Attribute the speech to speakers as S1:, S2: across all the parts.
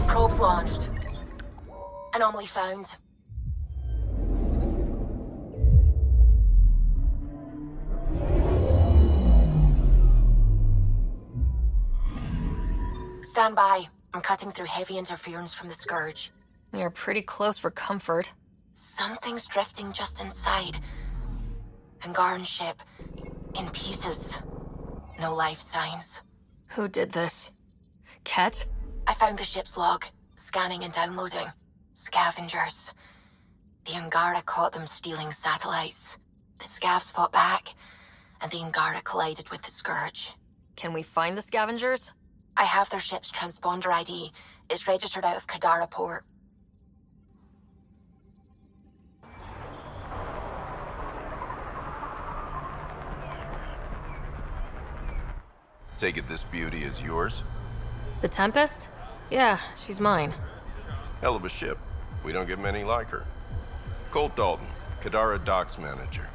S1: Probes launched. Anomaly found. Stand by. I'm cutting through heavy interference from the Scourge.
S2: We are pretty close for comfort.
S1: Something's drifting just inside. Angaran ship. In pieces. No life signs.
S2: Who did this? Ket?
S1: I found the ship's log. Scanning and downloading. Scavengers. The Angara caught them stealing satellites. The Scavs fought back, and the Angara collided with the Scourge.
S2: Can we find the scavengers?
S1: I have their ship's transponder ID. It's registered out of Kadara port.
S3: Take it this beauty is yours?
S2: The Tempest? Yeah, she's mine.
S3: Hell of a ship. We don't get many like her. Colt Dalton, Kadara docks manager.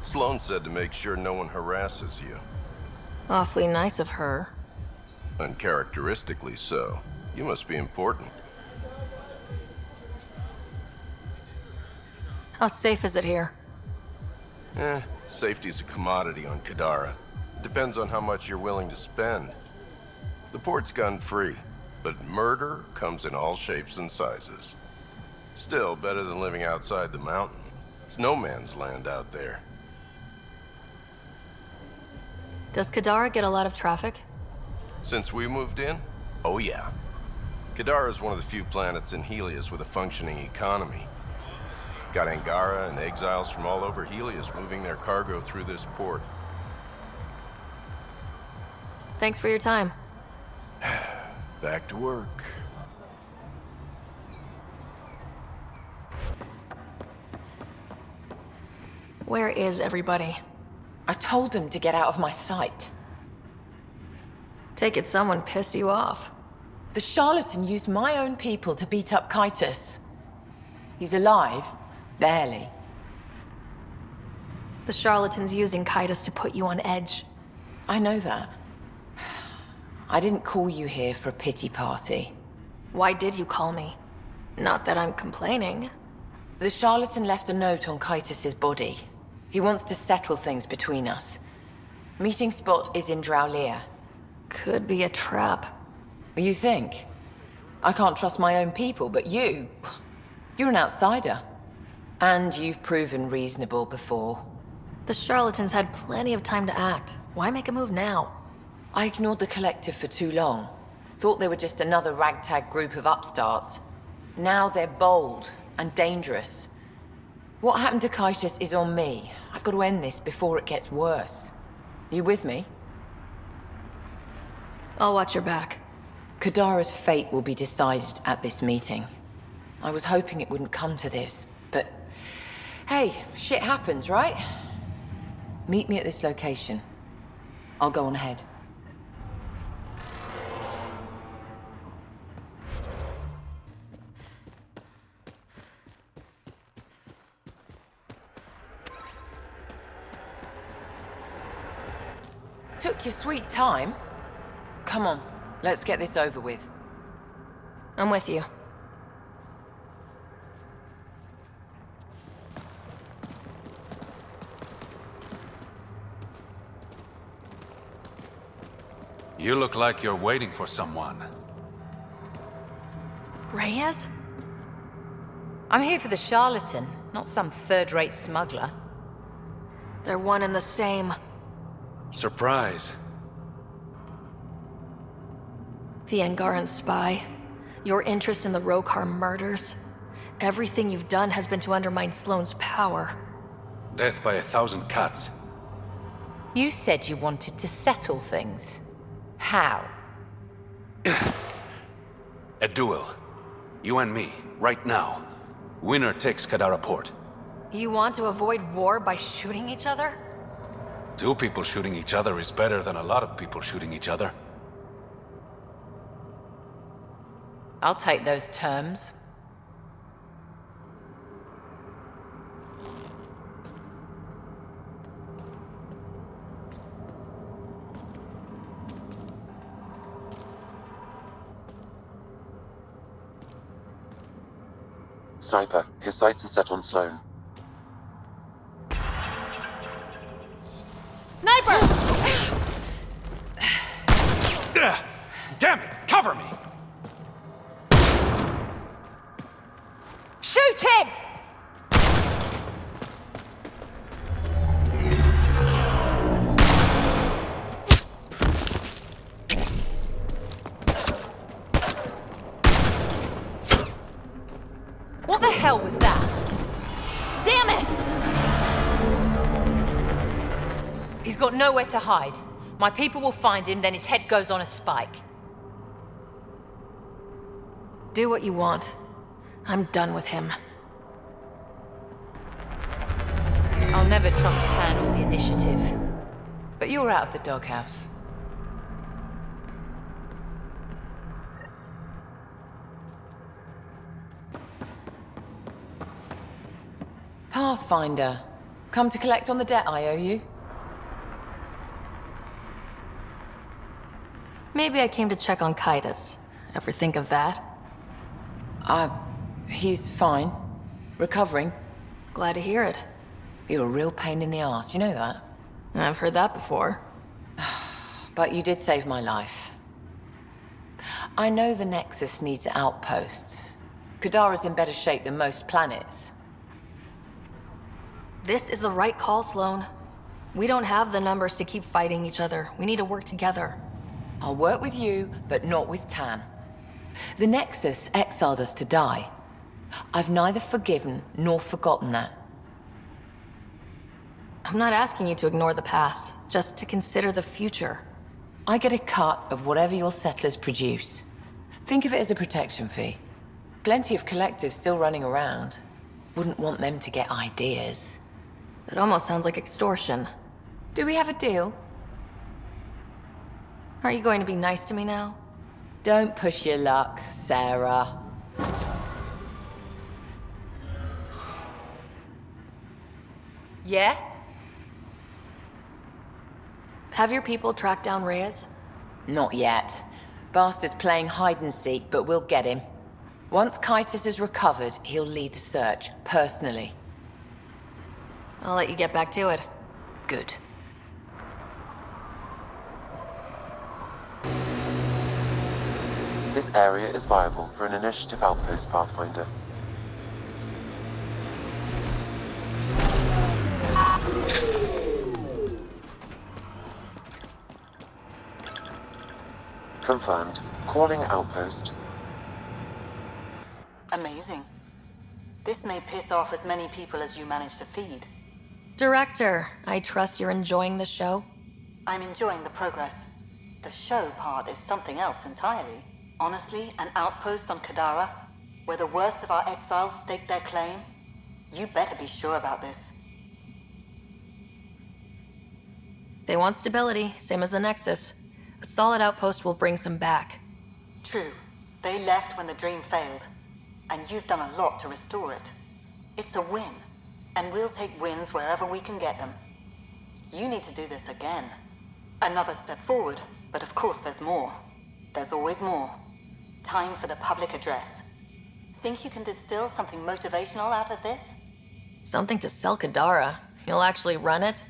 S3: Sloan said to make sure no one harasses you.
S2: Awfully nice of her.
S3: Uncharacteristically so. You must be important.
S2: How safe is it here?
S3: Safety's a commodity on Kadara. Depends on how much you're willing to spend. The port's gun-free, but murder comes in all shapes and sizes. Still, better than living outside the mountain. It's no man's land out there.
S2: Does Kadara get a lot of traffic?
S3: Since we moved in? Oh yeah. Kadara is one of the few planets in Heleus with a functioning economy. Got Angara and exiles from all over Heleus moving their cargo through this port.
S2: Thanks for your time.
S3: Back to work.
S2: Where is everybody?
S1: I told them to get out of my sight.
S2: Take it someone pissed you off.
S1: The charlatan used my own people to beat up Kytus. He's alive, barely.
S2: The charlatan's using Kytus to put you on edge.
S1: I know that. I didn't call you here for a pity party.
S2: Why did you call me? Not that I'm complaining.
S1: The charlatan left a note on Kytus's body. He wants to settle things between us. Meeting spot is in Drowlear.
S2: Could be a trap.
S1: You think? I can't trust my own people, but you're an outsider. And you've proven reasonable before.
S2: The charlatans had plenty of time to act. Why make a move now?
S1: I ignored the collective for too long. Thought they were just another ragtag group of upstarts. Now they're bold and dangerous. What happened to Kytus is on me. I've got to end this before it gets worse. You with me?
S2: I'll watch your back.
S1: Kadara's fate will be decided at this meeting. I was hoping it wouldn't come to this, but hey, shit happens, right? Meet me at this location. I'll go on ahead. Took your sweet time. Come on, let's get this over with.
S2: I'm with you.
S4: You look like you're waiting for someone.
S2: Reyes?
S5: I'm here for the charlatan, not some third-rate smuggler.
S2: They're one and the same.
S4: Surprise.
S2: The Angaran spy. Your interest in the Rokar murders. Everything you've done has been to undermine Sloane's power.
S4: Death by 1,000 cuts.
S5: You said you wanted to settle things. How?
S4: A duel. You and me, right now. Winner takes Kadara Port.
S2: You want to avoid war by shooting each other?
S4: 2 people shooting each other is better than a lot of people shooting each other.
S5: I'll take those terms.
S6: Sniper, his sights are set on Sloan.
S2: Sniper!
S4: Damn it! Cover me!
S5: Shoot him! What the hell was that?
S2: Damn it!
S5: He's got nowhere to hide. My people will find him, then his head goes on a spike.
S2: Do what you want. I'm done with him.
S5: I'll never trust Tan or the Initiative. But you're out of the doghouse.
S1: Pathfinder. Come to collect on the debt I owe you?
S2: Maybe I came to check on Kaitis. Ever think of that?
S1: He's fine. Recovering.
S2: Glad to hear it.
S1: You're a real pain in the ass, you know that?
S2: I've heard that before.
S1: But you did save my life. I know the Nexus needs outposts. Kadara's in better shape than most planets.
S2: This is the right call, Sloan. We don't have the numbers to keep fighting each other. We need to work together.
S1: I'll work with you, but not with Tan. The Nexus exiled us to die. I've neither forgiven nor forgotten that.
S2: I'm not asking you to ignore the past, just to consider the future.
S1: I get a cut of whatever your settlers produce. Think of it as a protection fee. Plenty of collectives still running around. Wouldn't want them to get ideas.
S2: It almost sounds like extortion.
S1: Do we have a deal?
S2: Are you going to be nice to me now?
S1: Don't push your luck, Sarah.
S5: Yeah?
S2: Have your people tracked down Reyes?
S1: Not yet. Bastard's playing hide and seek, but we'll get him. Once Kaitis is recovered, he'll lead the search, personally.
S2: I'll let you get back to it.
S1: Good.
S6: This area is viable for an initiative outpost, Pathfinder. Confirmed. Calling outpost.
S7: Amazing. This may piss off as many people as you manage to feed.
S2: Director, I trust you're enjoying the show?
S7: I'm enjoying the progress. The show part is something else entirely. Honestly, an outpost on Kadara, where the worst of our exiles stake their claim? You better be sure about this.
S2: They want stability, same as the Nexus. A solid outpost will bring some back.
S7: True. They left when the dream failed. And you've done a lot to restore it. It's a win. And we'll take wins wherever we can get them. You need to do this again. Another step forward, but of course there's more. There's always more. Time for the public address. Think you can distill something motivational out of this?
S2: Something to sell Kadara. You'll actually run it?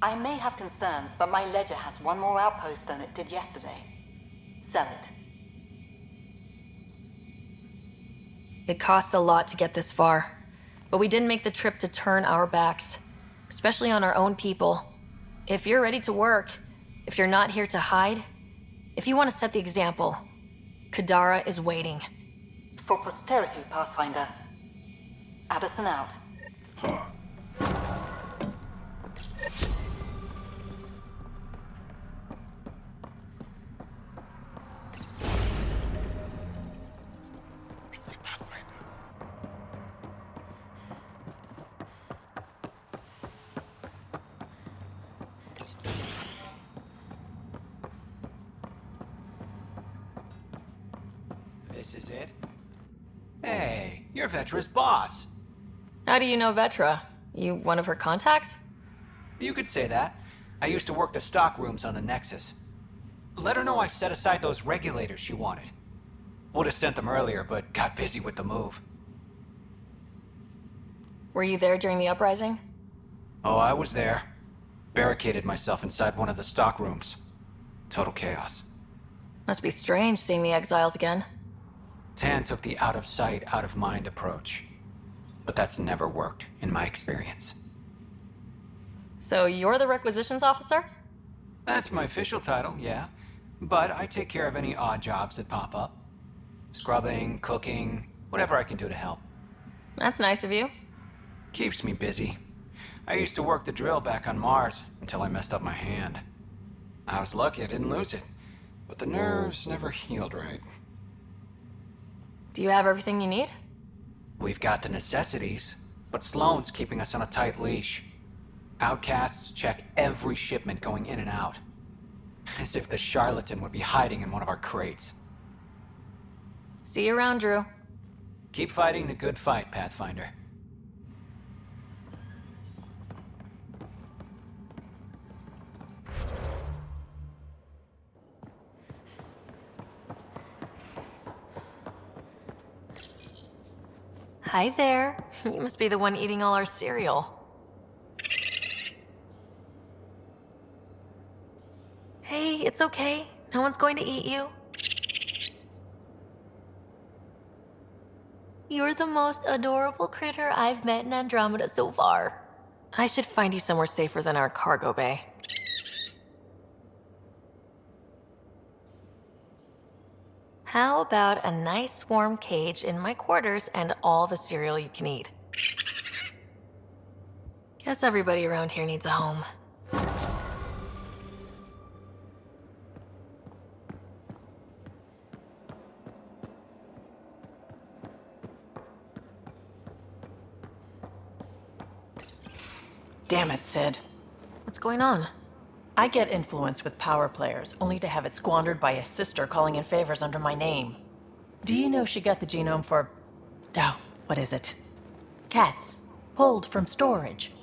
S7: I may have concerns, but my ledger has one more outpost than it did yesterday. Sell it.
S2: It cost a lot to get this far, but we didn't make the trip to turn our backs, especially on our own people. If you're ready to work, if you're not here to hide, if you want to set the example, Kadara is waiting.
S7: For posterity, Pathfinder. Addison out.
S8: This is it? Hey, you're Vetra's boss.
S2: How do you know Vetra? You one of her contacts?
S8: You could say that. I used to work the stock rooms on the Nexus. Let her know I set aside those regulators she wanted. Would have sent them earlier, but got busy with the move.
S2: Were you there during the uprising?
S8: Oh, I was there. Barricaded myself inside one of the stock rooms. Total chaos.
S2: Must be strange seeing the exiles again.
S8: Tan took the out-of-sight, out-of-mind approach. But that's never worked, in my experience.
S2: So you're the requisitions officer?
S8: That's my official title, yeah. But I take care of any odd jobs that pop up. Scrubbing, cooking, whatever I can do to help.
S2: That's nice of you.
S8: Keeps me busy. I used to work the drill back on Mars until I messed up my hand. I was lucky I didn't lose it, but the nerves never healed right.
S2: Do you have everything you need?
S8: We've got the necessities, but Sloane's keeping us on a tight leash. Outcasts check every shipment going in and out. As if the charlatan would be hiding in one of our crates.
S2: See you around, Drew.
S8: Keep fighting the good fight, Pathfinder.
S2: Hi there. You must be the one eating all our cereal. Hey, it's okay. No one's going to eat you. You're the most adorable critter I've met in Andromeda so far. I should find you somewhere safer than our cargo bay. How about a nice warm cage in my quarters and all the cereal you can eat? Guess everybody around here needs a home.
S9: Damn it, Sid.
S2: What's going on?
S9: I get influence with power players, only to have it squandered by a sister calling in favors under my name. Do you know she got the genome for... oh, what is it? Cats. Pulled from storage.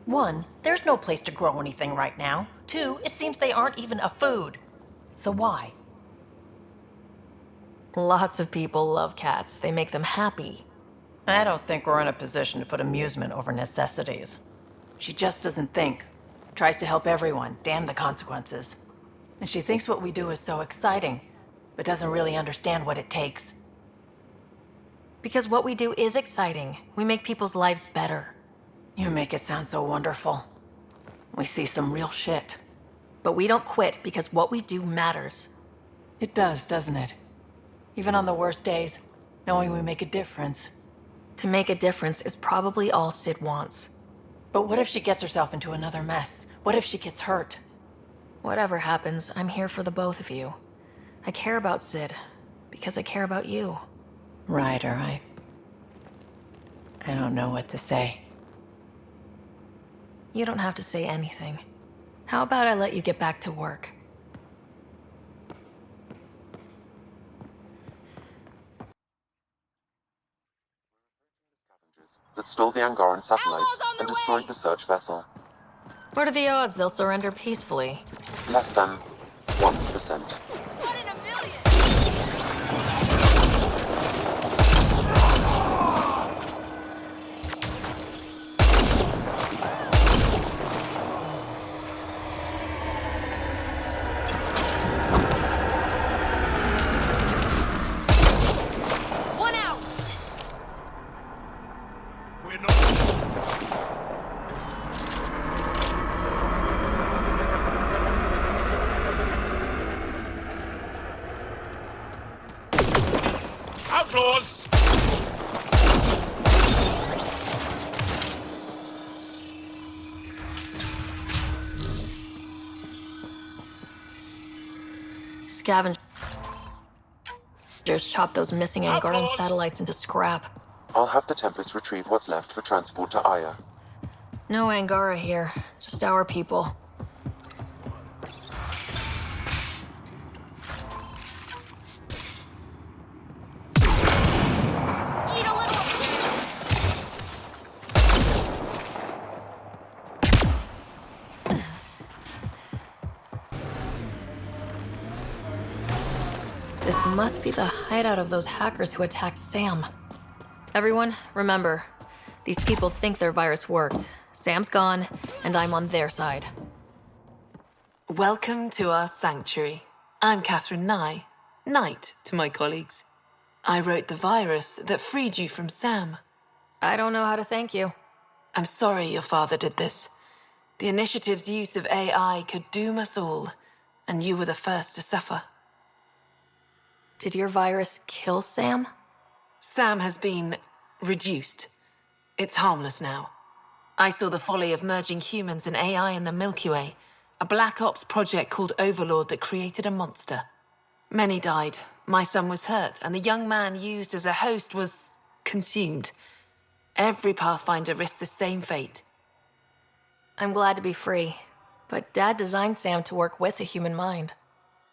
S9: 1, there's no place to grow anything right now. 2, it seems they aren't even a food. So why?
S2: Lots of people love cats. They make them happy.
S9: I don't think we're in a position to put amusement over necessities. She just doesn't think. Tries to help everyone, damn the consequences. And she thinks what we do is so exciting, but doesn't really understand what it takes.
S2: Because what we do is exciting. We make people's lives better.
S9: You make it sound so wonderful. We see some real shit.
S2: But we don't quit because what we do matters.
S9: It does, doesn't it? Even on the worst days, knowing we make a difference.
S2: To make a difference is probably all Sid wants.
S9: But what if she gets herself into another mess? What if she gets hurt?
S2: Whatever happens, I'm here for the both of you. I care about Sid because I care about you.
S9: Ryder, I don't know what to say.
S2: You don't have to say anything. How about I let you get back to work?
S6: That stole the Angaran satellites and destroyed the search vessel.
S2: What are the odds they'll surrender peacefully?
S6: Less than 1%.
S10: Outlaws!
S2: Scavengers chop those missing Angaran satellites into scrap.
S6: I'll have the Tempest retrieve what's left for transport to Aya.
S2: No Angara here, just our people. This must be the hideout of those hackers who attacked Sam. Everyone, remember, These people think their virus worked. Sam's gone, and I'm on their side.
S10: Welcome to our sanctuary. I'm Catherine Nye, Knight to my colleagues. I wrote the virus that freed you from Sam.
S2: I don't know how to thank you.
S10: I'm sorry your father did this. The Initiative's use of AI could doom us all, and you were the first to suffer.
S2: Did your virus kill Sam?
S10: Sam has been reduced. It's harmless now. I saw the folly of merging humans and AI in the Milky Way, a Black Ops project called Overlord that created a monster. Many died. My son was hurt, and the young man used as a host was consumed. Every Pathfinder risks the same fate.
S2: I'm glad to be free, but Dad designed Sam to work with a human mind.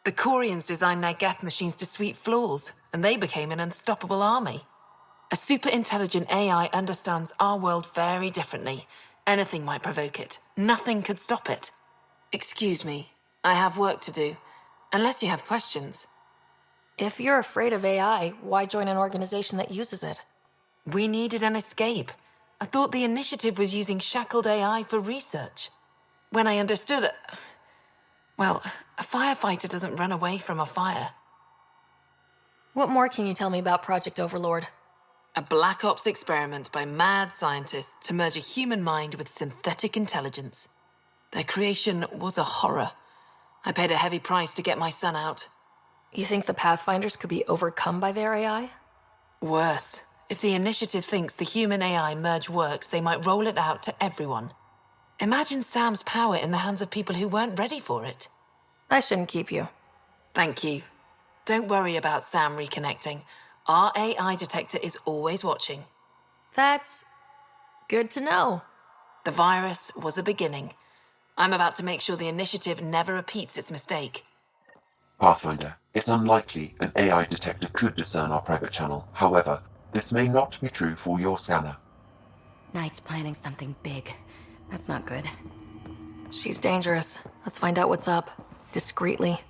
S10: The Corians designed their Geth machines to sweep floors, and they became an unstoppable army. A super-intelligent AI understands our world very differently. Anything might provoke it. Nothing could stop it. Excuse me, I have work to do. Unless you have questions.
S2: If you're afraid of AI, why join an organization that uses it?
S10: We needed an escape. I thought the Initiative was using shackled AI for research. When I understood it... Well, a firefighter doesn't run away from a fire.
S2: What more can you tell me about Project Overlord?
S10: A Black Ops experiment by mad scientists to merge a human mind with synthetic intelligence. Their creation was a horror. I paid a heavy price to get my son out.
S2: You think the Pathfinders could be overcome by their AI?
S10: Worse. If the Initiative thinks the human-AI merge works, they might roll it out to everyone. Imagine Sam's power in the hands of people who weren't ready for it.
S2: I shouldn't keep you.
S10: Thank you. Don't worry about Sam reconnecting. Our AI detector is always watching.
S2: That's good to know.
S10: The virus was a beginning. I'm about to make sure the Initiative never repeats its mistake.
S6: Pathfinder, it's unlikely an AI detector could discern our private channel. However, this may not be true for your scanner.
S11: Knight's planning something big. That's not good.
S2: She's dangerous. Let's find out what's up. Discreetly.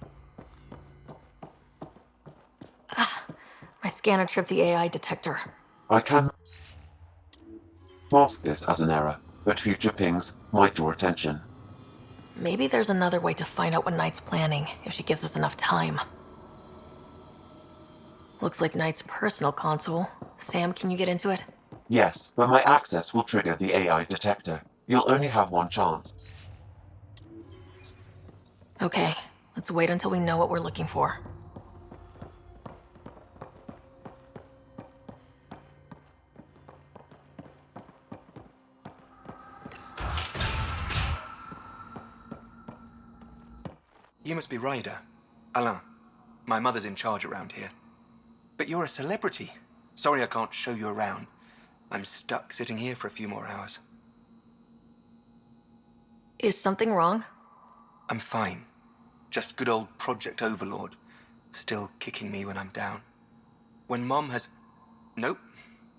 S2: My scanner tripped the AI detector.
S6: I can mask this as an error, but future pings might draw attention.
S2: Maybe there's another way to find out what Knight's planning, if she gives us enough time. Looks like Knight's personal console. Sam, can you get into it?
S6: Yes, but my access will trigger the AI detector. You'll only have one chance.
S2: Okay, let's wait until we know what we're looking for.
S12: You must be Ryder. Alain. My mother's in charge around here. But you're a celebrity. Sorry I can't show you around. I'm stuck sitting here for a few more hours.
S2: Is something wrong?
S12: I'm fine. Just good old Project Overlord. Still kicking me when I'm down. When Mom has... Nope.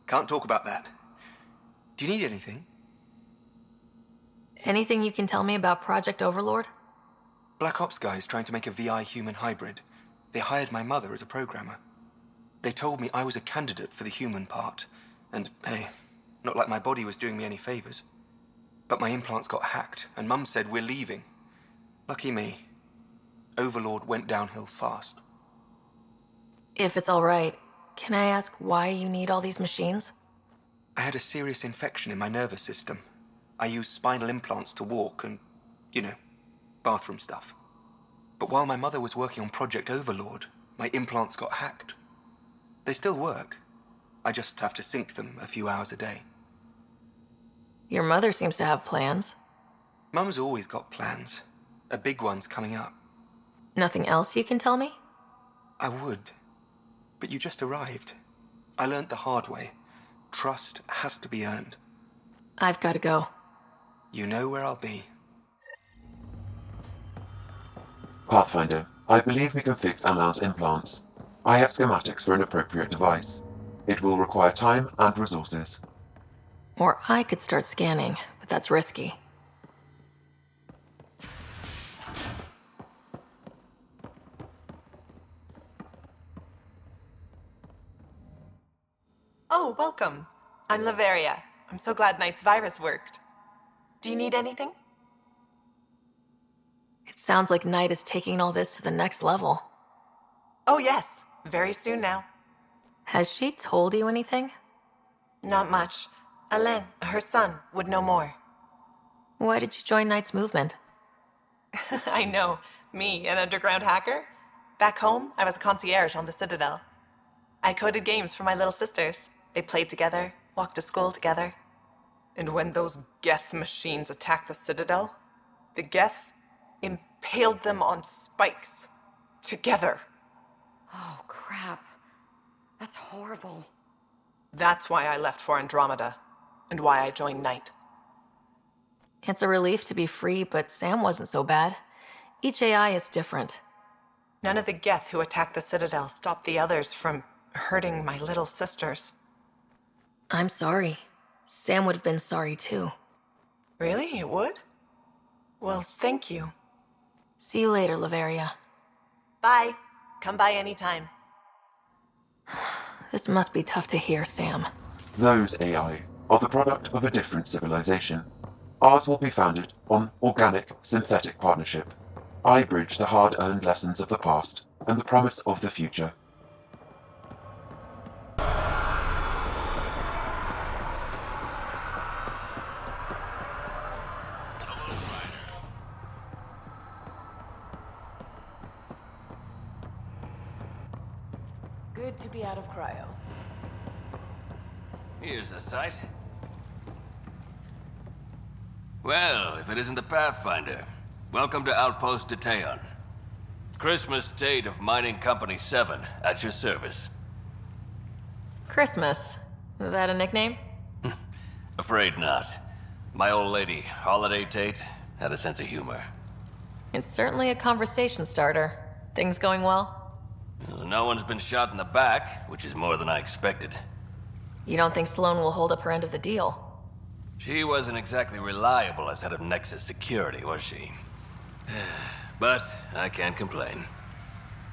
S12: Can't talk about that. Do you need anything?
S2: Anything you can tell me about Project Overlord?
S12: Black Ops guys trying to make a VI-human hybrid. They hired my mother as a programmer. They told me I was a candidate for the human part. And, hey, not like my body was doing me any favors. But my implants got hacked, and Mum said we're leaving. Lucky me. Overlord went downhill fast.
S2: If it's all right, can I ask why you need all these machines?
S12: I had a serious infection in my nervous system. I used spinal implants to walk and, bathroom stuff. But while my mother was working on Project Overlord, my implants got hacked. They still work. I just have to sync them a few hours a day.
S2: Your mother seems to have plans.
S12: Mum's always got plans. A big one's coming up.
S2: Nothing else you can tell me?
S12: I would. But you just arrived. I learned the hard way. Trust has to be earned.
S2: I've got to go.
S12: You know where I'll be.
S6: Pathfinder, I believe we can fix Alain's implants. I have schematics for an appropriate device. It will require time and resources.
S2: Or I could start scanning, but that's risky.
S13: Oh, welcome. I'm Laveria.
S9: I'm so glad Knight's virus worked. Do you need anything?
S2: It sounds like Knight is taking all this to the next level.
S9: Oh yes, very soon now.
S2: Has she told you anything?
S9: Not much. Alain, her son, would know more.
S2: Why did you join Knight's movement?
S9: I know. Me, an underground hacker? Back home, I was a concierge on the Citadel. I coded games for my little sisters. They played together, walked to school together. And when those Geth machines attacked the Citadel, the Geth impaled them on spikes. Together.
S11: Oh, crap. That's horrible.
S9: That's why I left for Andromeda, and why I joined Knight.
S2: It's a relief to be free, but Sam wasn't so bad. Each AI is different.
S9: None of the Geth who attacked the Citadel stopped the others from hurting my little sisters.
S2: I'm sorry. Sam would have been sorry too.
S9: Really? It would? Well, thank you.
S2: See you later, Laveria.
S9: Bye. Come by anytime.
S2: This must be tough to hear, Sam.
S6: Those AI are the product of a different civilization. Ours will be founded on organic, synthetic partnership. I bridge the hard-earned lessons of the past and the promise of the future.
S5: Good to be out of cryo.
S13: Here's the site. Well, if it isn't the Pathfinder, welcome to Outpost Detaeon. Christmas State of Mining Company 7, at your service.
S2: Christmas. Is that a nickname?
S13: Afraid not. My old lady, Holiday Tate, had a sense of humor.
S2: It's certainly a conversation starter. Things going well?
S13: No one's been shot in the back, which is more than I expected.
S2: You don't think Sloane will hold up her end of the deal?
S13: She wasn't exactly reliable as head of Nexus Security, was she? But I can't complain.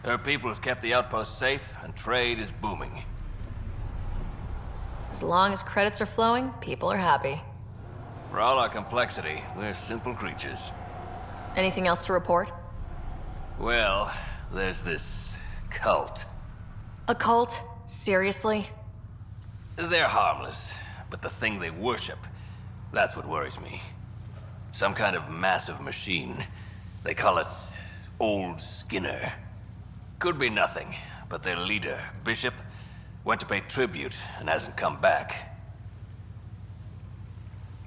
S13: Her people have kept the outpost safe, and trade is booming.
S2: As long as credits are flowing, people are happy.
S13: For all our complexity, we're simple creatures.
S2: Anything else to report?
S13: Well, there's this cult.
S2: A cult? Seriously?
S13: They're harmless, but the thing they worship, that's what worries me. Some kind of massive machine. They call it Old Skinner. Could be nothing, but their leader, Bishop, went to pay tribute and hasn't come back.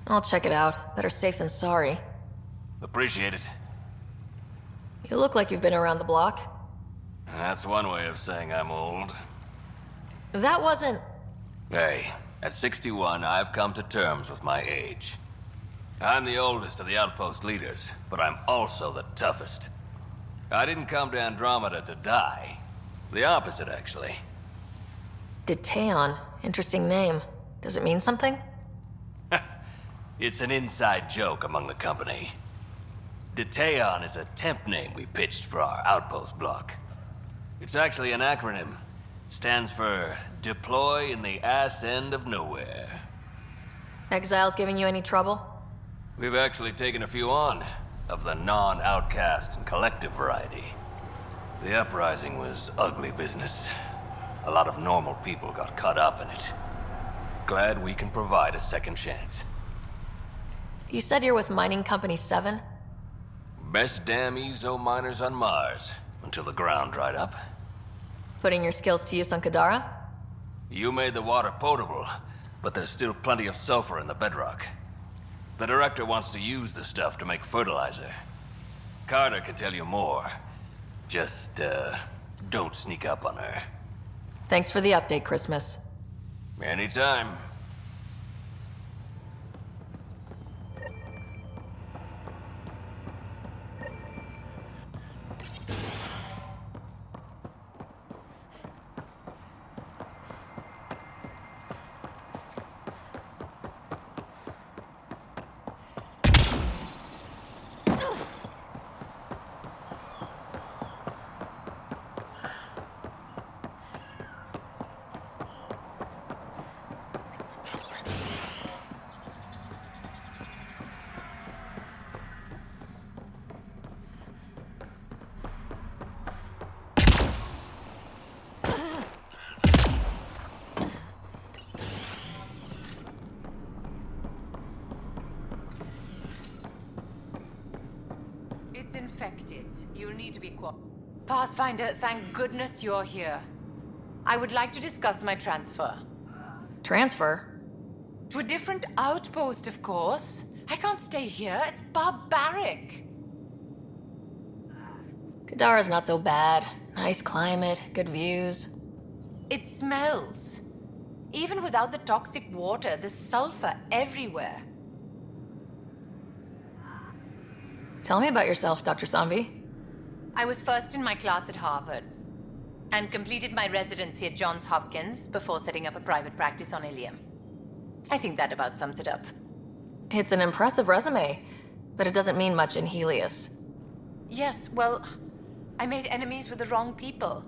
S2: I'll check it out. Better safe than sorry.
S13: Appreciate it.
S2: You look like you've been around the block.
S13: That's one way of saying I'm old.
S2: That wasn't...
S13: Hey, at 61, I've come to terms with my age. I'm the oldest of the outpost leaders, but I'm also the toughest. I didn't come to Andromeda to die. The opposite, actually.
S2: Detaeon. Interesting name. Does it mean something?
S13: It's an inside joke among the company. Detaeon is a temp name we pitched for our outpost block. It's actually an acronym. Stands for Deploy in the Ass End of Nowhere.
S2: Exiles giving you any trouble?
S13: We've actually taken a few on, of the non-outcast and collective variety. The uprising was ugly business. A lot of normal people got caught up in it. Glad we can provide a second chance.
S2: You said you're with Mining Company 7?
S13: Best damn ezo miners on Mars, until the ground dried up.
S2: Putting your skills to use on Kadara?
S13: You made the water potable, but there's still plenty of sulfur in the bedrock. The director wants to use the stuff to make fertilizer. Carter can tell you more. Just, don't sneak up on her.
S2: Thanks for the update, Christmas.
S13: Anytime.
S1: You'll need to be quiet. Pathfinder, thank goodness you're here. I would like to discuss my transfer.
S2: Transfer?
S1: To a different outpost, of course. I can't stay here. It's barbaric.
S2: Kadara's not so bad. Nice climate, good views.
S1: It smells. Even without the toxic water, there's sulfur everywhere.
S2: Tell me about yourself, Dr. Sanvi.
S1: I was first in my class at Harvard and completed my residency at Johns Hopkins before setting up a private practice on Ilium. I think that about sums it up.
S2: It's an impressive resume, but it doesn't mean much in Heleus.
S1: Yes, well, I made enemies with the wrong people.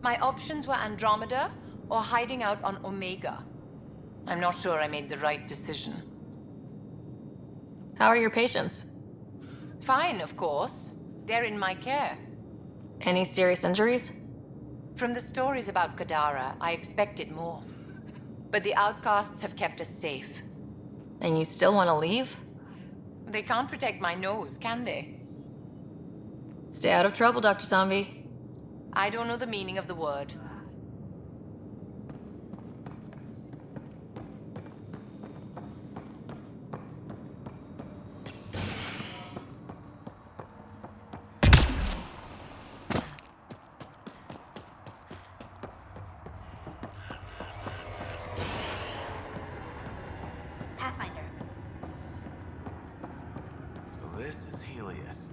S1: My options were Andromeda or hiding out on Omega. I'm not sure I made the right decision.
S2: How are your patients?
S1: Fine, of course. They're in my care.
S2: Any serious injuries?
S1: From the stories about Kadara, I expected more. But the outcasts have kept us safe.
S2: And you still want to leave?
S1: They can't protect my nose, can they?
S2: Stay out of trouble, Dr. Sanvi.
S1: I don't know the meaning of the word.
S11: Pathfinder.
S13: So this is Heleus.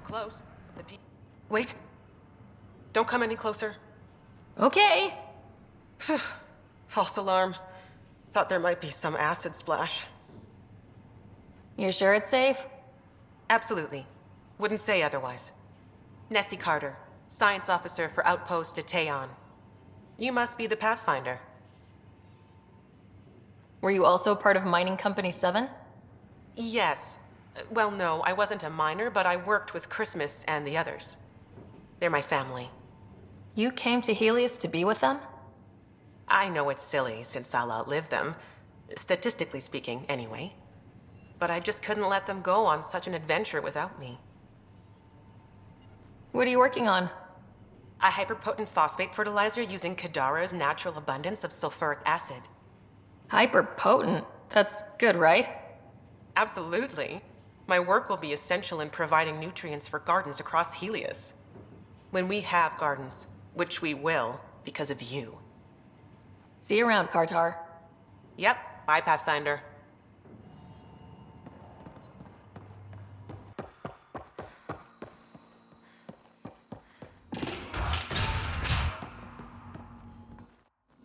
S14: Close. Wait. Don't come any closer.
S2: Okay.
S14: False alarm. Thought there might be some acid splash.
S2: You're sure it's safe?
S14: Absolutely. Wouldn't say otherwise. Nessie Carter, Science Officer for Outpost Teteon. You must be the Pathfinder.
S2: Were you also part of Mining Company 7?
S14: Yes. Well, no, I wasn't a miner, but I worked with Christmas and the others. They're my family.
S2: You came to Heleus to be with them?
S14: I know it's silly, since I'll outlive them. Statistically speaking, anyway. But I just couldn't let them go on such an adventure without me.
S2: What are you working on?
S14: A hyperpotent phosphate fertilizer using Kadara's natural abundance of sulfuric acid.
S2: Hyperpotent? That's good, right?
S14: Absolutely. My work will be essential in providing nutrients for gardens across Heleus. When we have gardens, which we will, because of you.
S2: See you around, Kartar.
S14: Yep, bye, Pathfinder.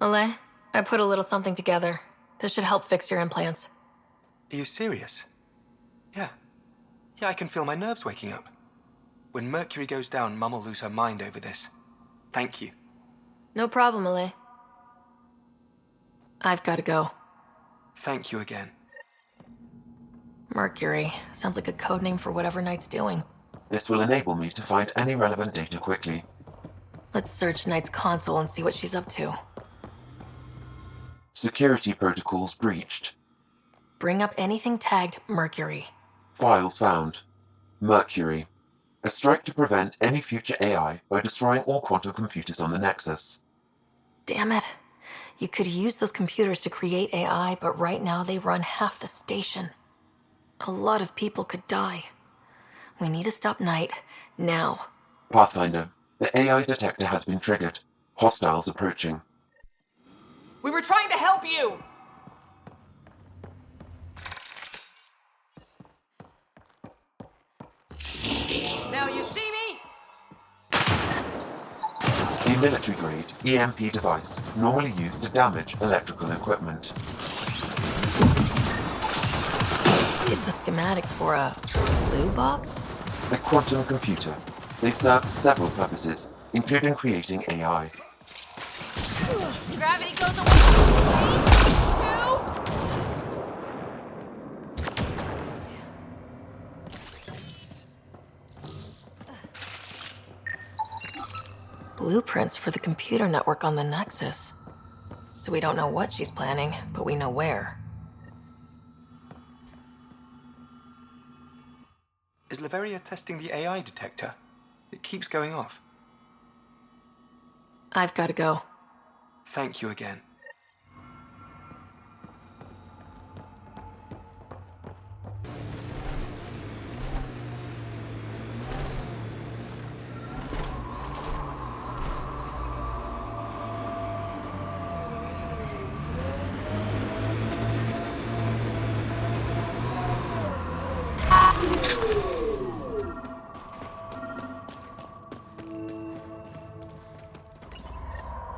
S2: Malay, I put a little something together. This should help fix your implants.
S12: Are you serious? Yeah. Yeah, I can feel my nerves waking up. When Mercury goes down, Mum will lose her mind over this. Thank you.
S2: No problem, Malay. I've got to go.
S12: Thank you again.
S2: Mercury. Sounds like a code name for whatever Knight's doing.
S6: This will enable me to find any relevant data quickly.
S2: Let's search Knight's console and see what she's up to.
S6: Security protocols breached.
S2: Bring up anything tagged Mercury.
S6: Files found. Mercury. A strike to prevent any future AI by destroying all quantum computers on the Nexus.
S2: Damn it. You could use those computers to create AI, but right now they run half the station. A lot of people could die. We need to stop Knight, now.
S6: Pathfinder, the AI detector has been triggered. Hostiles approaching.
S14: We were trying to help you!
S1: Now you see me?
S6: A military-grade EMP device, normally used to damage electrical equipment.
S2: It's a schematic for a blue box?
S6: A quantum computer. They serve several purposes, including creating AI.
S2: Gravity goes away. 3, 2. Blueprints for the computer network on the Nexus. So we don't know what she's planning, but we know where.
S12: Is Leveria testing the AI detector? It keeps going off.
S2: I've got to go.
S12: Thank you again.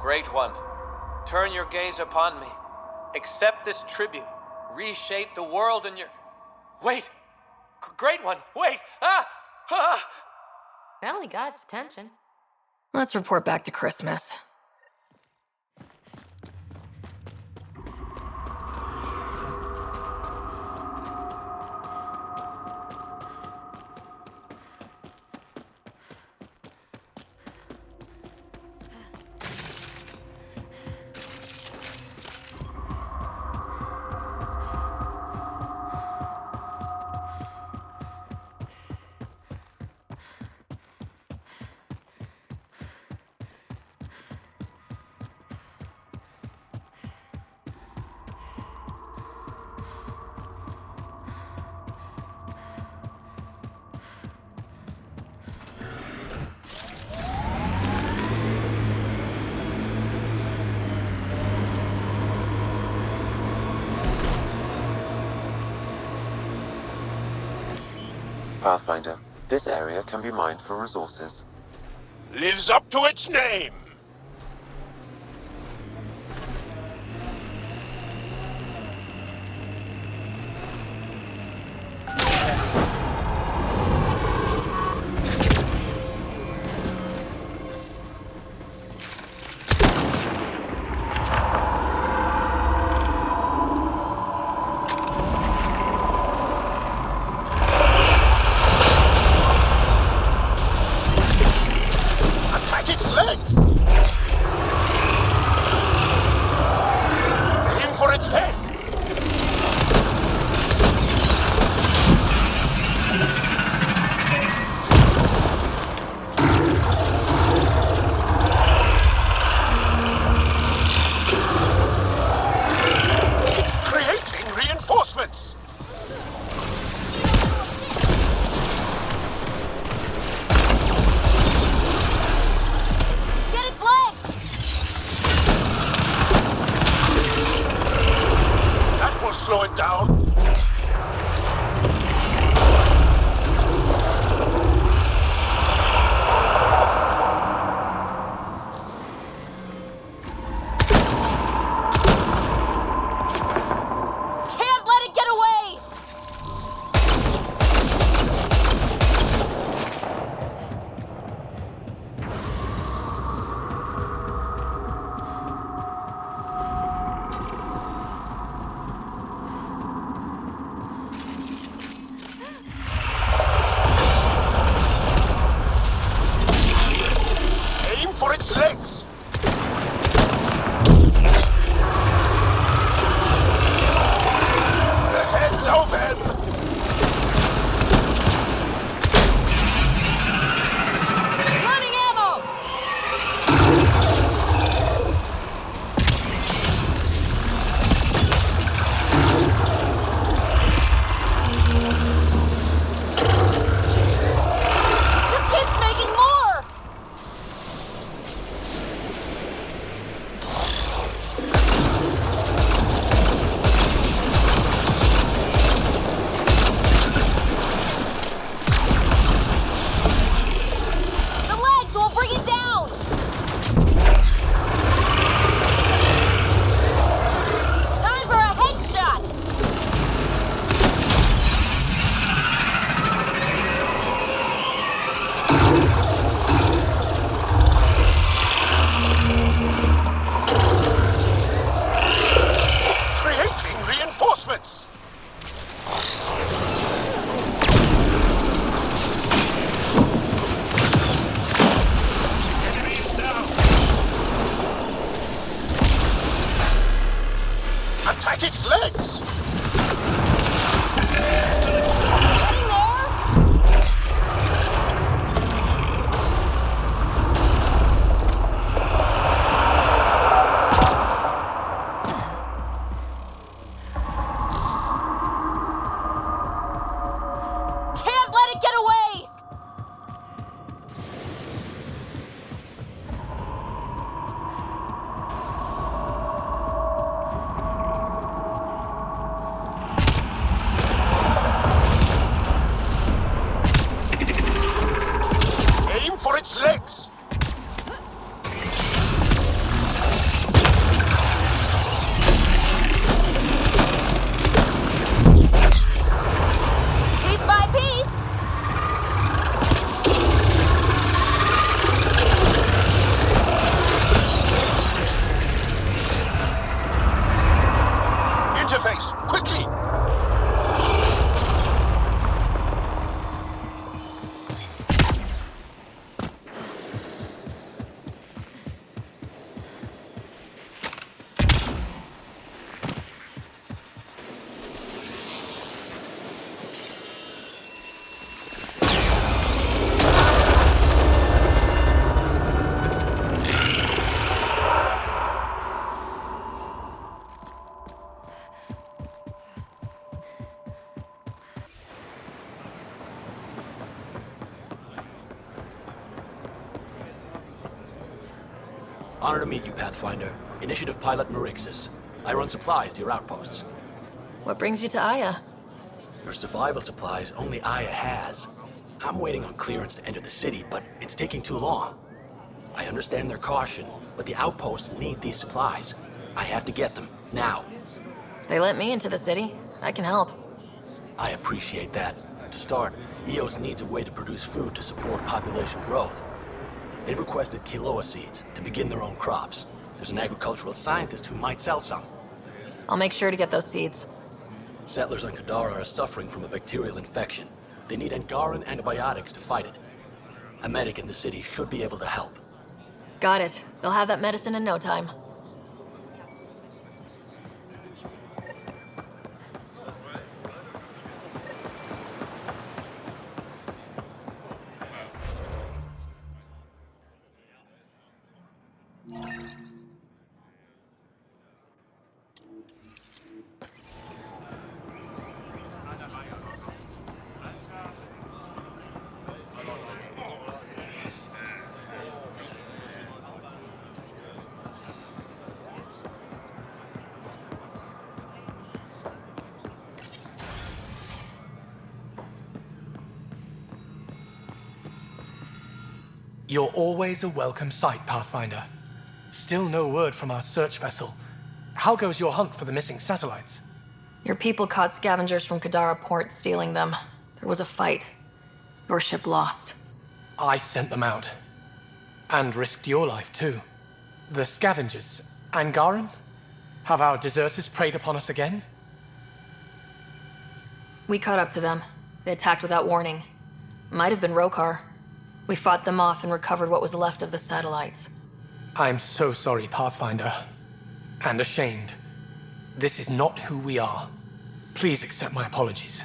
S15: Great One, turn your gaze upon me. Accept this tribute. Reshape the world in your... Wait! Great One, wait! Ah! Ah!
S2: Well, he got its attention. Let's report back to Christmas.
S6: Pathfinder, this area can be mined for resources.
S16: Lives up to its name! at its legs!
S2: Can't let it get away!
S16: Aim for its legs!
S2: Piece by piece!
S16: Interface, quickly!
S17: Honor to meet you, Pathfinder. Initiative Pilot Merixis. I run supplies to your outposts.
S2: What brings you to Aya?
S17: Your survival supplies only Aya has. I'm waiting on clearance to enter the city, but it's taking too long. I understand their caution, but the outposts need these supplies. I have to get them, now.
S2: They let me into the city. I can help.
S17: I appreciate that. To start, EOS needs a way to produce food to support population growth. They've requested quinoa seeds to begin their own crops. There's an agricultural scientist who might sell some.
S2: I'll make sure to get those seeds.
S17: Settlers on Kadara are suffering from a bacterial infection. They need Angaran antibiotics to fight it. A medic in the city should be able to help.
S2: Got it. They'll have that medicine in no time.
S18: You're always a welcome sight, Pathfinder. Still no word from our search vessel. How goes your hunt for the missing satellites?
S2: Your people caught scavengers from Kadara Port stealing them. There was a fight. Your ship lost.
S18: I sent them out. And risked your life, too. The scavengers, Angaran? Have our deserters preyed upon us again?
S2: We caught up to them. They attacked without warning. Might have been Rokar. We fought them off and recovered what was left of the satellites.
S18: I'm so sorry, Pathfinder. And ashamed. This is not who we are. Please accept my apologies.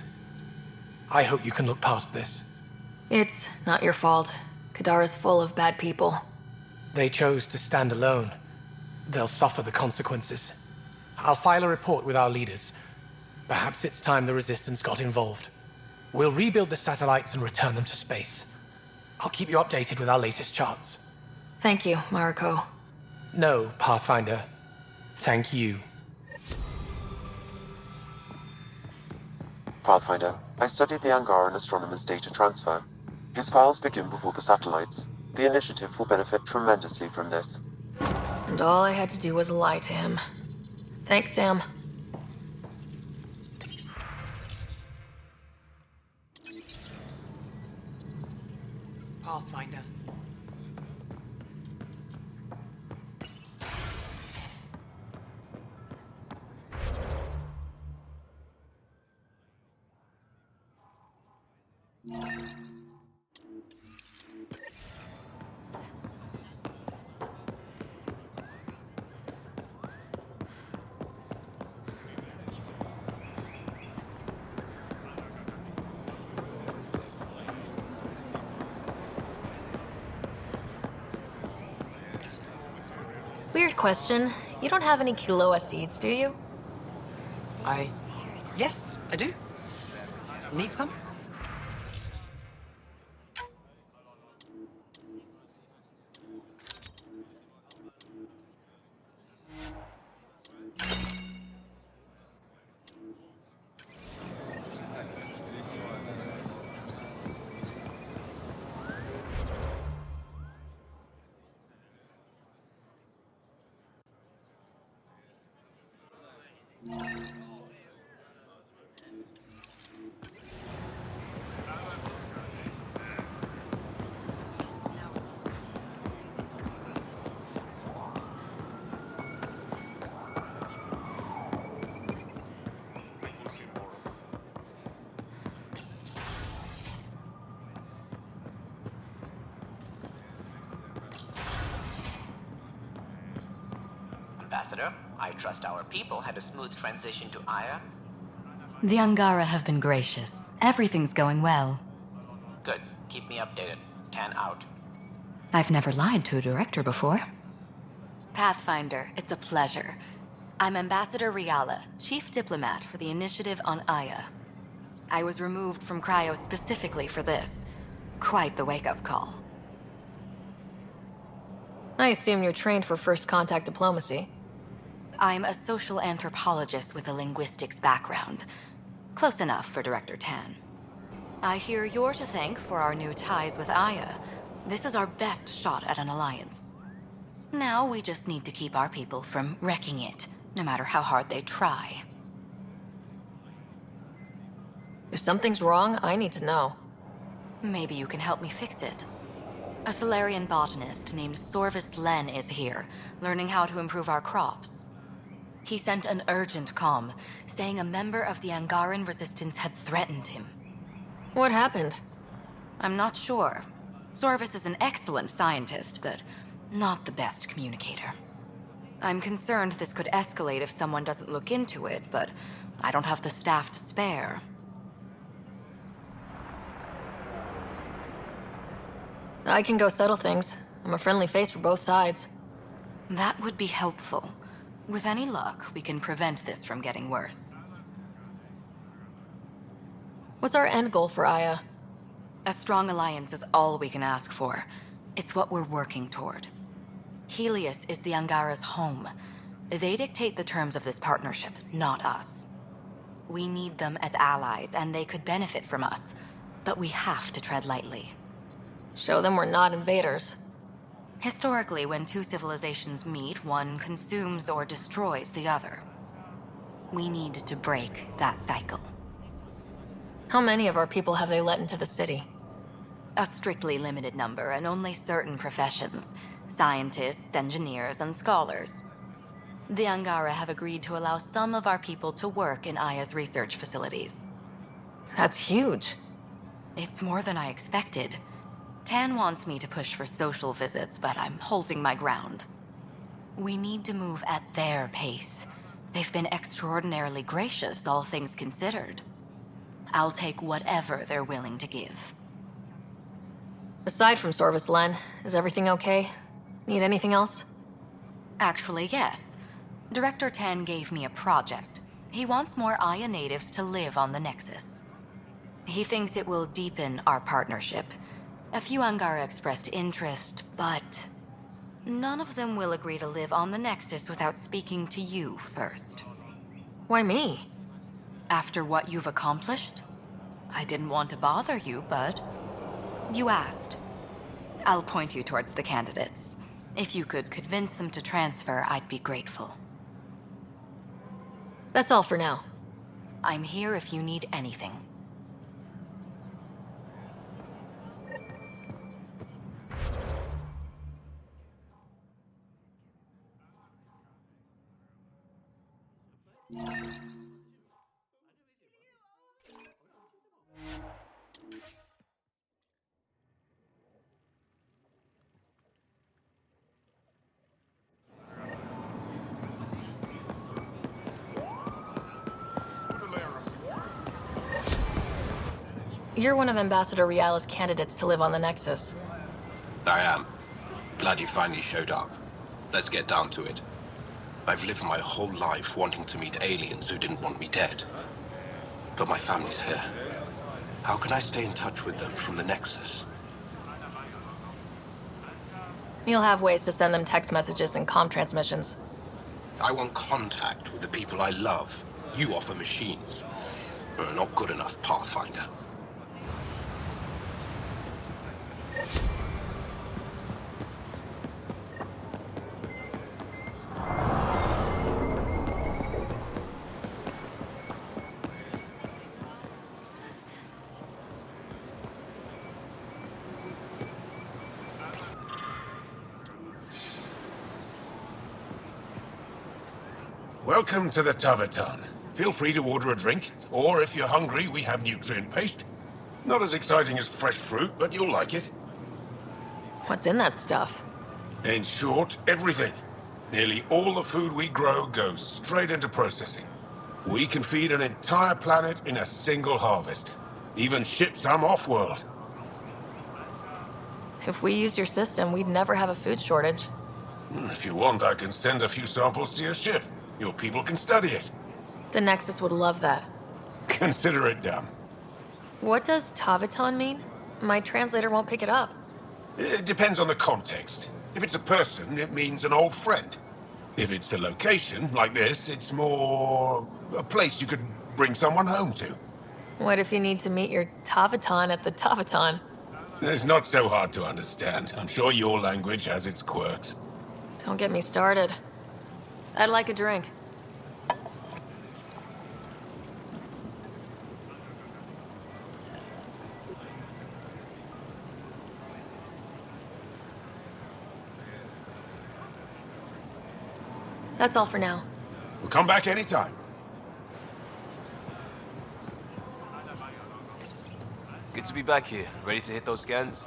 S18: I hope you can look past this.
S2: It's not your fault. Kadara's full of bad people.
S18: They chose to stand alone. They'll suffer the consequences. I'll file a report with our leaders. Perhaps it's time the Resistance got involved. We'll rebuild the satellites and return them to space. I'll keep you updated with our latest charts.
S2: Thank you, Mariko.
S18: No, Pathfinder. Thank you.
S6: Pathfinder, I studied the Angaran astronomer's data transfer. His files begin before the satellites. The initiative will benefit tremendously from this.
S2: And all I had to do was lie to him. Thanks, Sam.
S14: Pathfinder.
S2: Weird question. You don't have any Kiloa seeds, do you?
S19: Yes, I do. Need some?
S20: Ambassador, I trust our people had a smooth transition to Aya.
S11: The Angara have been gracious. Everything's going well.
S20: Good. Keep me updated. 10 out.
S11: I've never lied to a director before. Pathfinder, it's a pleasure. I'm Ambassador Riala, Chief Diplomat for the Initiative on Aya. I was removed from Cryo specifically for this. Quite the wake-up call.
S2: I assume you're trained for first contact diplomacy.
S11: I'm a social anthropologist with a linguistics background. Close enough for Director Tan. I hear you're to thank for our new ties with Aya. This is our best shot at an alliance. Now we just need to keep our people from wrecking it, no matter how hard they try.
S2: If something's wrong, I need to know.
S11: Maybe you can help me fix it. A Solarian botanist named Sorvis Len is here, learning how to improve our crops. He sent an urgent comm, saying a member of the Angaran resistance had threatened him.
S2: What happened?
S11: I'm not sure. Sorvis is an excellent scientist, but not the best communicator. I'm concerned this could escalate if someone doesn't look into it, but I don't have the staff to spare.
S2: I can go settle things. I'm a friendly face for both sides.
S11: That would be helpful. With any luck, we can prevent this from getting worse.
S2: What's our end goal for Aya?
S11: A strong alliance is all we can ask for. It's what we're working toward. Heleus is the Angara's home. They dictate the terms of this partnership, not us. We need them as allies, and they could benefit from us. But we have to tread lightly.
S2: Show them we're not invaders.
S11: Historically, when two civilizations meet, one consumes or destroys the other. We need to break that cycle.
S2: How many of our people have they let into the city?
S11: A strictly limited number, and only certain professions. Scientists, engineers, and scholars. The Angara have agreed to allow some of our people to work in Aya's research facilities.
S2: That's huge.
S11: It's more than I expected. Tan wants me to push for social visits, but I'm holding my ground. We need to move at their pace. They've been extraordinarily gracious, all things considered. I'll take whatever they're willing to give.
S2: Aside from Sorvis Len, is everything okay? Need anything else?
S11: Actually, yes. Director Tan gave me a project. He wants more Aya natives to live on the Nexus. He thinks it will deepen our partnership. A few Angara expressed interest, but none of them will agree to live on the Nexus without speaking to you first.
S2: Why me?
S11: After what you've accomplished? I didn't want to bother you, but you asked. I'll point you towards the candidates. If you could convince them to transfer, I'd be grateful.
S2: That's all for now.
S11: I'm here if you need anything.
S2: You're one of Ambassador Riala's candidates to live on the Nexus.
S4: I am.
S21: Glad you finally showed up. Let's get down to it. I've lived my whole life wanting to meet aliens who didn't want me dead. But my family's here. How can I stay in touch with them from the Nexus?
S2: You'll have ways to send them text messages and comm transmissions.
S21: I want contact with the people I love. You offer machines. Not good enough, Pathfinder.
S22: Welcome to the Taverton. Feel free to order a drink, or if you're hungry, we have nutrient paste. Not as exciting as fresh fruit, but you'll like it.
S2: What's in that stuff?
S22: In short, everything. Nearly all the food we grow goes straight into processing. We can feed an entire planet in a single harvest. Even ship some off-world.
S2: If we used your system, we'd never have a food shortage.
S22: If you want, I can send a few samples to your ship. Your people can study it.
S2: The Nexus would love that.
S22: Consider it done.
S2: What does Taviton mean? My translator won't pick it up.
S22: It depends on the context. If it's a person, it means an old friend. If it's a location, like this, it's more a place you could bring someone home to.
S2: What if you need to meet your Taviton at the Taviton?
S22: It's not so hard to understand. I'm sure your language has its quirks.
S2: Don't get me started. I'd like a drink. That's all for now.
S22: We'll come back anytime.
S23: Good to be back here. Ready to hit those scans?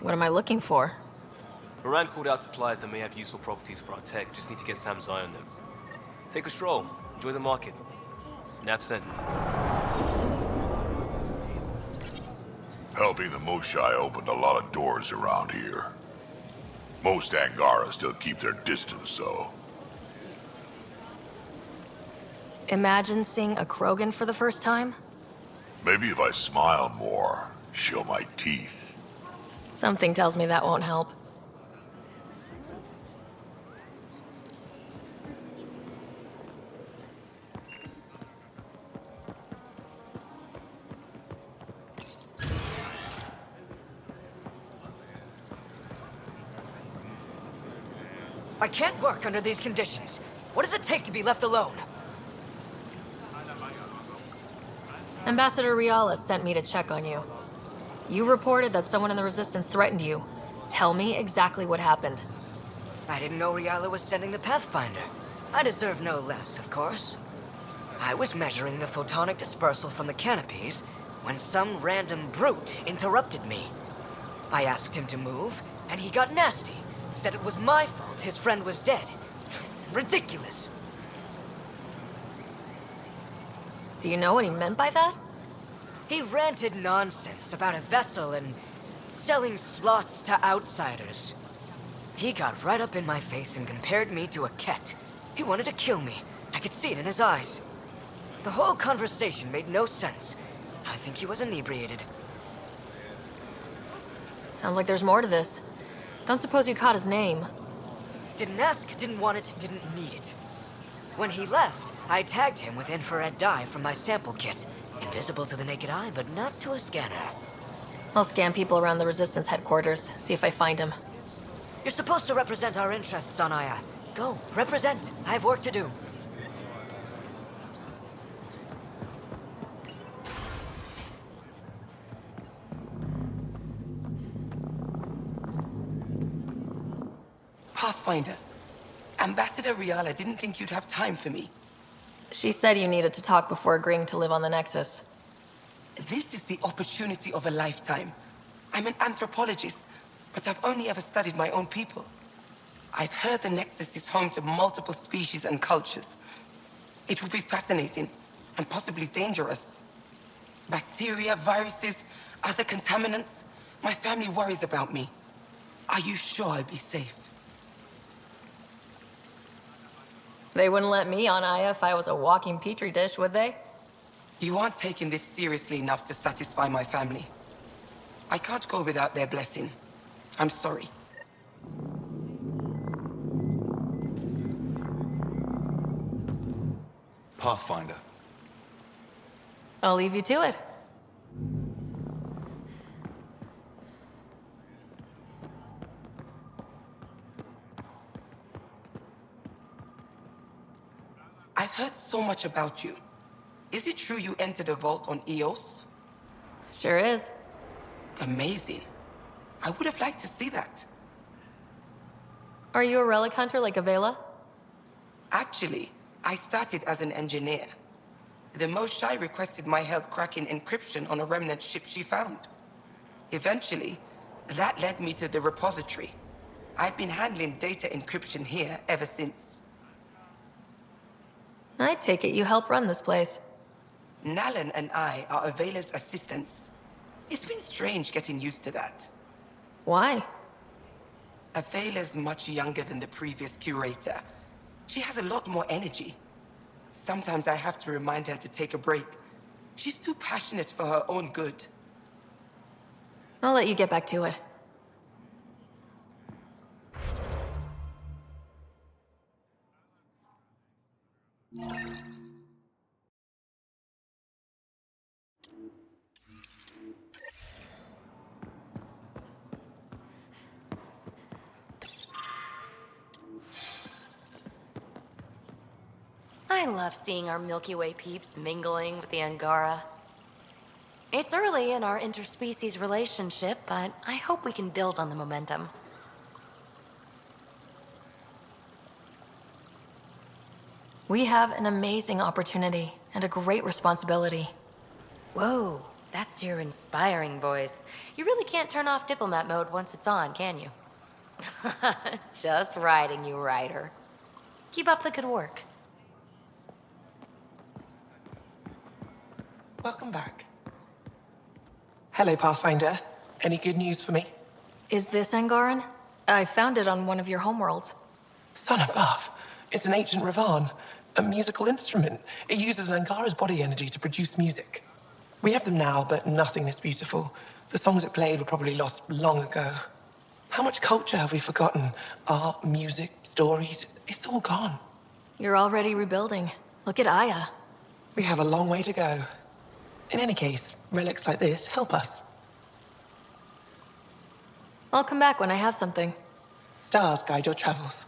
S2: What am I looking for?
S23: Moran called out supplies that may have useful properties for our tech. Just need to get Sam's eye on them. Take a stroll. Enjoy the market. Nav sent.
S16: Helping the Moshai opened a lot of doors around here. Most Angara still keep their distance, though.
S2: Imagine seeing a Krogan for the first time?
S16: Maybe if I smile more, show my teeth.
S2: Something tells me that won't help.
S24: I can't work under these conditions. What does it take to be left alone?
S2: Ambassador Riala sent me to check on you. You reported that someone in the Resistance threatened you. Tell me exactly what happened.
S24: I didn't know Riala was sending the Pathfinder. I deserve no less, of course. I was measuring the photonic dispersal from the canopies when some random brute interrupted me. I asked him to move, and he got nasty. Said it was my fault his friend was dead. Ridiculous.
S2: Do you know what he meant by that?
S24: He ranted nonsense about a vessel and selling slots to outsiders. He got right up in my face and compared me to a cat. He wanted to kill me. I could see it in his eyes. The whole conversation made no sense. I think he was inebriated.
S2: Sounds like there's more to this. Don't suppose you caught his name.
S24: Didn't ask, didn't want it, didn't need it. When he left, I tagged him with infrared dye from my sample kit. Invisible to the naked eye, but not to a scanner.
S2: I'll scan people around the Resistance headquarters, see if I find him.
S24: You're supposed to represent our interests on Aya. Go, represent. I have work to do.
S25: Pathfinder, Ambassador Riala didn't think you'd have time for me.
S2: She said you needed to talk before agreeing to live on the Nexus.
S25: This is the opportunity of a lifetime. I'm an anthropologist, but I've only ever studied my own people. I've heard the Nexus is home to multiple species and cultures. It will be fascinating and possibly dangerous. Bacteria, viruses, other contaminants. My family worries about me. Are you sure I'll be safe?
S2: They wouldn't let me on Aya if I was a walking petri dish, would they?
S25: You aren't taking this seriously enough to satisfy my family. I can't go without their blessing. I'm sorry.
S4: Pathfinder.
S2: I'll leave you to it.
S25: I've heard so much about you. Is it true you entered a vault on Eos?
S2: Sure is.
S25: Amazing. I would have liked to see that.
S2: Are you a relic hunter like Avela?
S25: Actually, I started as an engineer. The Moshae requested my help cracking encryption on a remnant ship she found. Eventually, that led me to the repository. I've been handling data encryption here ever since.
S2: I take it you help run this place.
S25: Nalan and I are Avela's assistants. It's been strange getting used to that.
S2: Why?
S25: Avela's much younger than the previous curator. She has a lot more energy. Sometimes I have to remind her to take a break. She's too passionate for her own good.
S2: I'll let you get back to it.
S11: I love seeing our Milky Way peeps mingling with the Angara. It's early in our interspecies relationship, but I hope we can build on the momentum.
S2: We have an amazing opportunity and a great responsibility.
S11: Whoa, that's your inspiring voice. You really can't turn off diplomat mode once it's on, can you? Just riding you, Ryder. Keep up the good work.
S25: Welcome back. Hello, Pathfinder. Any good news for me?
S2: Is this Angaran? I found it on one of your homeworlds.
S25: Son above. It's an ancient Ravan, a musical instrument. It uses Angara's body energy to produce music. We have them now, but nothing is beautiful. The songs it played were probably lost long ago. How much culture have we forgotten? Art, music, stories, it's all gone.
S2: You're already rebuilding. Look at Aya.
S25: We have a long way to go. In any case, relics like this help us.
S2: I'll come back when I have something.
S25: Stars guide your travels.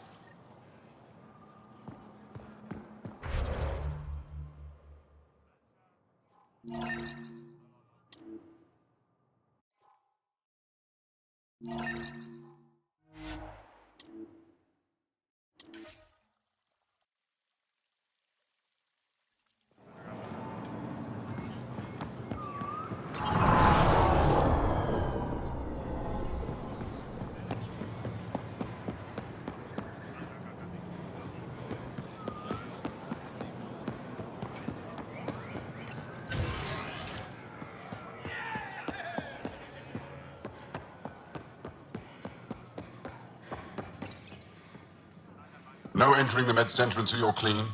S16: No entering the med center until you're clean.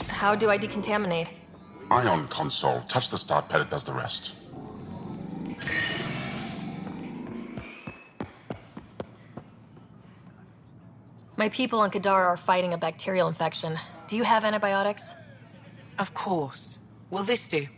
S2: How do I decontaminate?
S16: Ion console. Touch the start pad, it does the rest.
S2: My people on Kadar are fighting a bacterial infection. Do you have antibiotics?
S5: Of course. Will this do?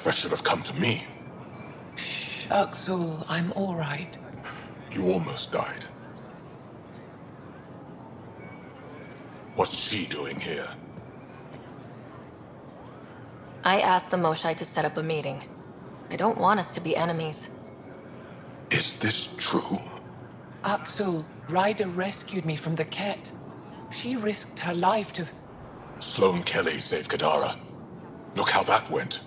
S16: First should have come to me.
S25: Axel, I'm all right.
S16: You almost died. What's she doing here?
S2: I asked the Moshai to set up a meeting. I don't want us to be enemies.
S16: Is this true?
S25: Axel, Ryder rescued me from the Ket. She risked her life to...
S16: Sloane Kelly saved Kadara. Look how that went.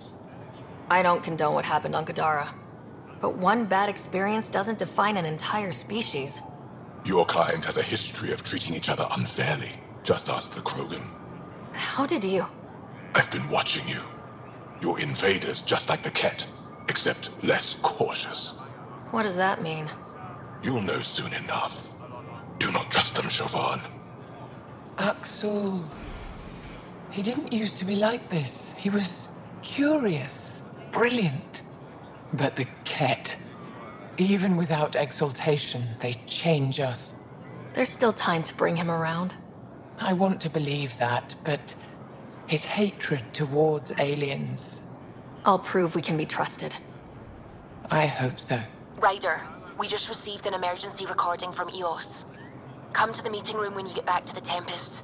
S2: I don't condone what happened on Kadara. But one bad experience doesn't define an entire species.
S16: Your kind has a history of treating each other unfairly. Just ask the Krogan.
S2: How did you?
S16: I've been watching you. You're invaders just like the Ket, except less cautious.
S2: What does that mean?
S16: You'll know soon enough. Do not trust them, Chauvin.
S25: Axel... He didn't used to be like this. He was curious, brilliant. But the Ket, even without exaltation, they change us.
S2: There's still time to bring him around.
S25: I want to believe that, but his hatred towards aliens...
S2: I'll prove we can be trusted.
S25: I hope so.
S3: Ryder, we just received an emergency recording from EOS. Come to the meeting room when you get back to the Tempest.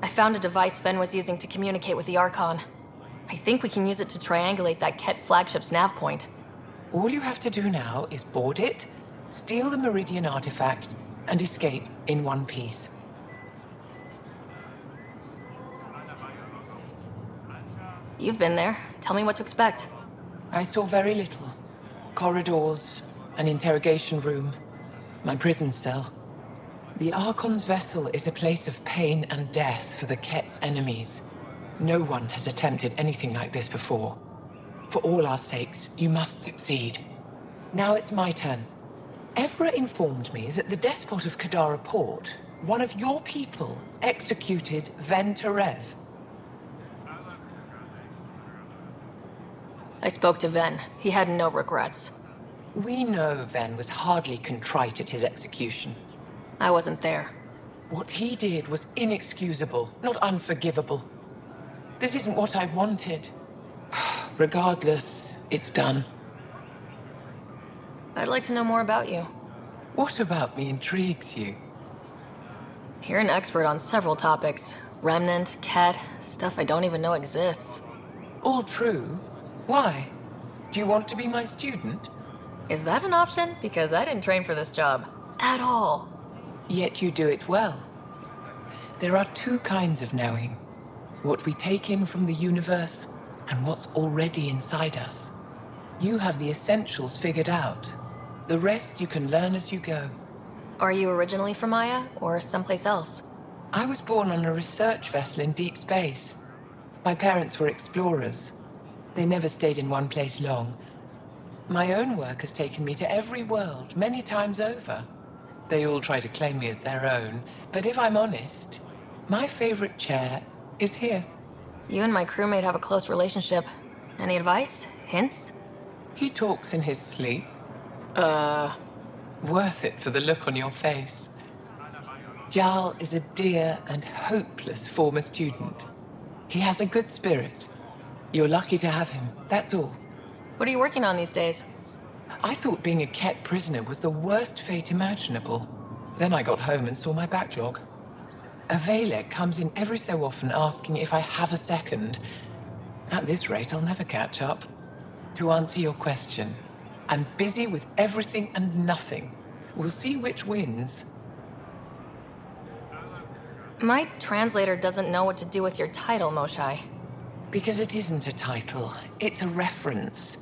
S2: I found a device Ven was using to communicate with the Archon. I think we can use it to triangulate that Ket flagship's nav point.
S25: All you have to do now is board it, steal the Meridian artifact, and escape in one piece.
S2: You've been there. Tell me what to expect.
S25: I saw very little. Corridors, an interrogation room, my prison cell. The Archon's vessel is a place of pain and death for the Ket's enemies. No one has attempted anything like this before. For all our sakes, you must succeed. Now it's my turn. Evra informed me that the despot of Kadara Port, one of your people, executed Ven Terev.
S2: I spoke to Ven. He had no regrets.
S25: We know Ven was hardly contrite at his execution.
S2: I wasn't there.
S25: What he did was inexcusable, not unforgivable. This isn't what I wanted. Regardless, it's done.
S2: I'd like to know more about you.
S25: What about me intrigues you?
S2: You're an expert on several topics. Remnant, Ket, stuff I don't even know exists.
S25: All true. Why? Do you want to be my student?
S2: Is that an option? Because I didn't train for this job. At all.
S25: Yet you do it well. There are two kinds of knowing. What we take in from the universe, and what's already inside us. You have the essentials figured out. The rest you can learn as you go.
S2: Are you originally from Maya, or someplace else?
S25: I was born on a research vessel in deep space. My parents were explorers. They never stayed in one place long. My own work has taken me to every world, many times over. They all try to claim me as their own, but if I'm honest, my favorite chair is here.
S2: You and my crewmate have a close relationship. Any advice? Hints?
S25: He talks in his sleep. Worth it for the look on your face. Jarl is a dear and hopeless former student. He has a good spirit. You're lucky to have him, that's all.
S2: What are you working on these days?
S25: I thought being a Ket prisoner was the worst fate imaginable. Then I got home and saw my backlog. A Valek comes in every so often asking if I have a second. At this rate, I'll never catch up. To answer your question, I'm busy with everything and nothing. We'll see which wins.
S2: My translator doesn't know what to do with your title, Moshai.
S25: Because it isn't a title, it's a reference.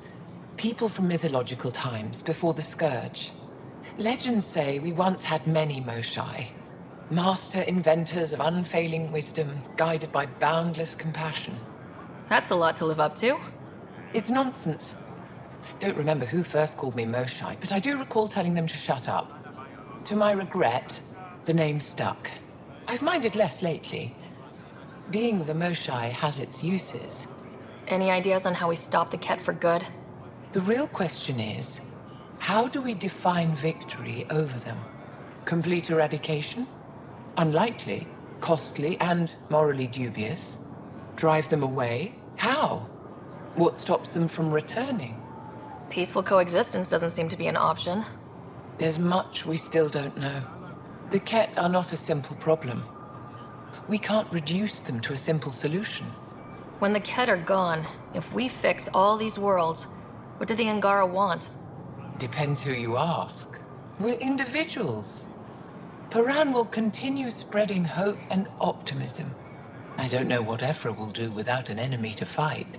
S25: People from mythological times, before the Scourge. Legends say we once had many Moshai. Master inventors of unfailing wisdom, guided by boundless compassion.
S2: That's a lot to live up to.
S25: It's nonsense. Don't remember who first called me Moshai, but I do recall telling them to shut up. To my regret, the name stuck. I've minded less lately. Being the Moshai has its uses.
S2: Any ideas on how we stop the Ket for good?
S25: The real question is, how do we define victory over them? Complete eradication? Unlikely,
S7: costly and morally dubious? Drive them away? How? What stops them from returning?
S2: Peaceful coexistence doesn't seem to be an option.
S7: There's much we still don't know. The Ket are not a simple problem. We can't reduce them to a simple solution.
S2: When the Ket are gone, if we fix all these worlds, what do the Angara want?
S7: Depends who you ask. We're individuals. Paran will continue spreading hope and optimism. I don't know what Ephra will do without an enemy to fight.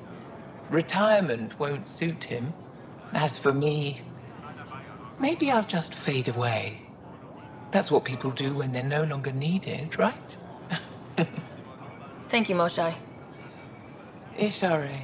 S7: Retirement won't suit him. As for me, maybe I'll just fade away. That's what people do when they're no longer needed, right?
S2: Thank you, Moshae.
S7: Ishare.